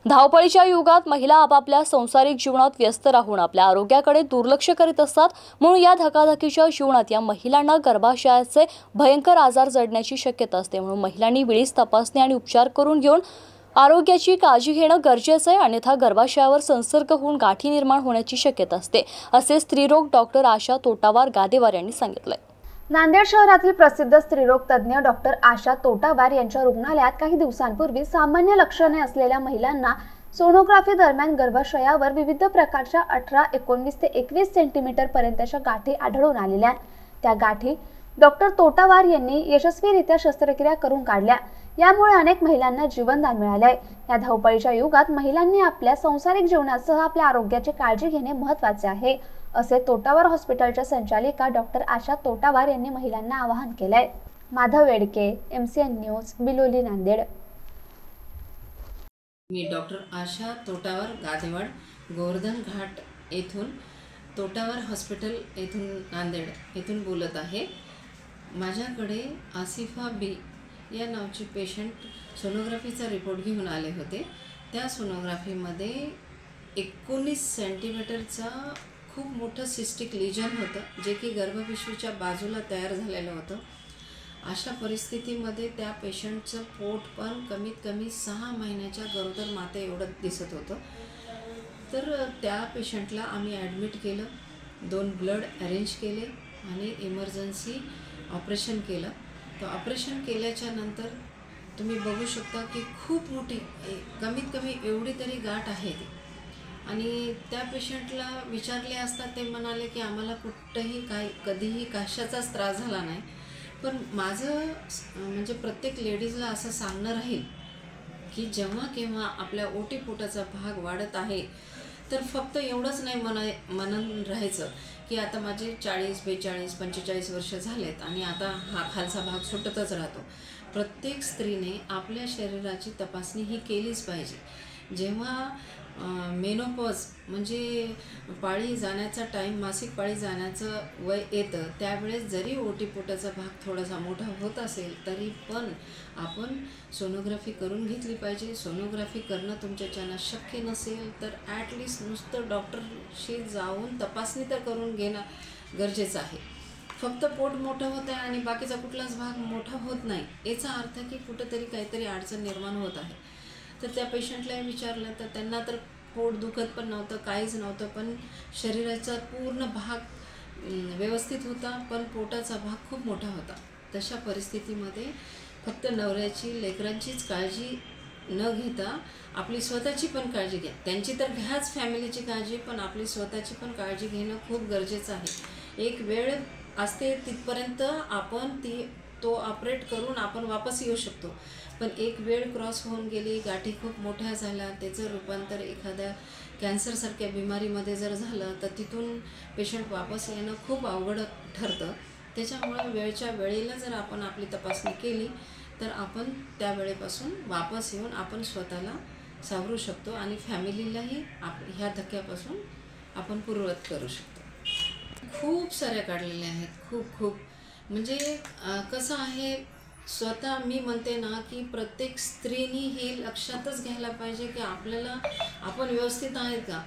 धावपळीच्या युगात महिला आपापल्या संसारिक जीवनात व्यस्त राहून आपल्या आरोग्याकडे दुर्लक्ष करीत असतात। म्हणून या धकाधकीच्या जीवनात या महिलांना गर्भाशयाचे भयंकर आजार जडण्याची शक्यता असते। म्हणून महिलांनी वेळीच तपासणी आणि उपचार करून घेऊन आरोग्याची काळजी घेणं गरजेचं आहे, अन्यथा गर्भाशयावर संसर्ग होऊन गाठी निर्माण होण्याची शक्यता असते, असे स्त्रीरोग डॉक्टर आशा तोटावार गादेवार यांनी सांगितले। नांदेड शहरातील प्रसिद्ध स्त्रीरोग तज्ञ डॉक्टर आशा तोटावार यांच्या रुग्णालयात काही दिवसांपूर्वी सामान्य लक्षणे असलेल्या महिलांना सोनोग्राफी दरम्यान गर्भाशयावर विविध प्रकारच्या 18, 19 ते 21 सेंटीमीटर पर्यंतच्या गाठी आढळून आलेल्या। त्या गाठी डॉक्टर तोटावार यांनी यशस्वीरित्या शस्त्रक्रिया करून काढल्या। यामुळे अनेक महिलांना जीवनदान मिळाले। या धावपळीच्या युगात महिलांनी आपल्या संसारिक जीवनासह आपल्या आरोग्याची काळजी घेणे महत्त्वाचे आहे, असे तोटावार हॉस्पिटलच्या संचालिका डॉक्टर आशा तोटावार यांनी महिलांना आवाहन केले। Madhav Vedke, MCN news, Biloli, Nanded. मी डॉक्टर आशा तोटावार गादेवार, गोवर्धन घाट येथून तोटावार हॉस्पिटल येथून नांदेड येथून बोलत आहे। माझ्याकडे आसिफा बी या नावची पेशंट सोनोग्राफीचा रिपोर्ट घेऊन आले होते। त्या सोनोग्राफीमध्ये 19 सेंटीमीटरचा खूप मोठं सिस्टिक लिजन होतं, जे की गर्भपिशवीच्या बाजूला तयार झालेलं होतं। अशा परिस्थितीमध्ये त्या पेशंटचं पोट पण कमीत कमी 6 महिन्याच्या गरोदर माते एवढं दिसत होतं। तर त्या पेशंटला आम्ही ॲडमिट केलं, 2 ब्लड अरेंज केले आणि इमर्जन्सी ऑपरेशन केलं। तर ऑपरेशन केल्याच्या नंतर तुम्ही बघू शकता की खूप मोठी कमीत कमी एवढी तरी गाठ आहे ती। आणि त्या पेशंटला विचारले असता ते म्हणाले की आम्हाला कुठंही कधीही कशाचाच त्रास झाला नाही। पण माझं म्हणजे प्रत्येक लेडीजला असं सांगणं राहील की जेव्हा केव्हा आपल्या ओटीपोटाचा भाग वाढत आहे तर फक्त एवढंच नाही म्हणून राहायचं की आता माझे 40, 42, 45 वर्ष झालेत आणि आता हा खालचा भाग सुटतच राहतो। प्रत्येक स्त्रीने आपल्या शरीराची तपासणी ही केलीच पाहिजे। जेव्हा मेनोपॉज म्हणजे पाळी जाण्याचा टाईम, मासिक पाळी जाण्याचं वय येतं, त्यावेळेस जरी ओटीपोटाचा भाग थोडासा मोठा होत असेल तरी पण आपण सोनोग्राफी करून घेतली पाहिजे। सोनोग्राफी करणं तुमच्याच्यानं शक्य नसेल तर ॲटलिस्ट नुसतं डॉक्टरशी जाऊन तपासणी तर करून घेणं गरजेचं आहे। फक्त पोट मोठं होतं आहे आणि बाकीचा कुठलाच भाग मोठा होत नाही, याचा अर्थ की कुठंतरी काहीतरी अडचण निर्माण होत आहे। तर त्या पेशंटला विचारलं तर त्यांना तर पोट दुखत पण नव्हतं, काहीच नव्हतं, पण शरीराचा पूर्ण भाग व्यवस्थित होता, पण पोटाचा भाग खूप मोठा होता। तशा परिस्थितीमध्ये फक्त नवऱ्याची, लेकरांचीच काळजी न घेता आपली स्वतःची पण काळजी घ्या। त्यांची तर घ्याच फॅमिलीची काळजी, पण आपली स्वतःची पण काळजी घेणं खूप गरजेचं आहे। एक वेळ असते तिथपर्यंत आपण तो ऑपरेट करून आपण वापस येऊ शकतो, पण एक वेळ क्रॉस होऊन गेली, गाठी खूप मोठ्या झाल्या, त्याचं रूपांतर एखाद्या कॅन्सरसारख्या बिमारीमध्ये जर झालं तर तिथून पेशंट वापस येणं खूप अवघड ठरतं। त्याच्यामुळे वेळच्या वेळेला जर आपण आपली तपासणी केली तर आपण त्या वेळेपासून वापस येऊन आपण स्वतःला सावरू शकतो आणि फॅमिलीलाही ह्या धक्क्यापासून आपण पूर्ववत करू शकतो। खूप साऱ्या काढलेल्या आहेत, खूप म्हणजे कसं आहे, स्वतः मी म्हणते ना की प्रत्येक स्त्रीनी हे लक्षातच घ्यायला पाहिजे की आपण व्यवस्थित आहेत का।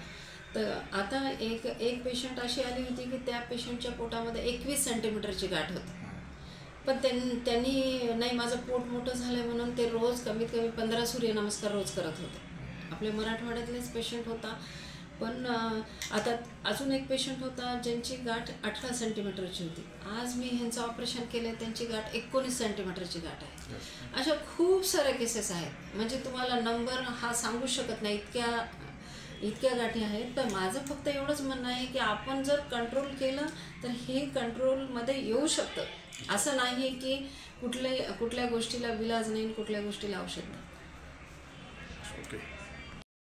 तर आता एक पेशंट अशी आली होती की त्या पेशंटच्या पोटामध्ये 21 सेंटीमीटरची गाठ होती, पण त्यांनी नाही माझं पोट मोठं झालं म्हणून ते रोज कमीत कमी 15 सूर्यनमस्कार रोज करत होते। आपल्या मराठवाड्यातलेच पेशंट होता। पण आता अजून एक पेशंट होता ज्यांची गाठ 18 सेंटीमीटरची होती। आज मी ह्यांचं ऑपरेशन केलं, त्यांची गाठ 19 सेंटीमीटरची गाठ आहे। अशा खूप साऱ्या केसेस आहेत, म्हणजे तुम्हाला नंबर हा सांगू शकत नाही, इतक्या गाठी आहेत। तर माझं फक्त एवढंच म्हणणं आहे की आपण जर कंट्रोल केलं तर हे कंट्रोलमध्ये येऊ शकतं। असं नाही की कुठल्या गोष्टीला विलाज नाही, कुठल्या गोष्टीला औषध नाही।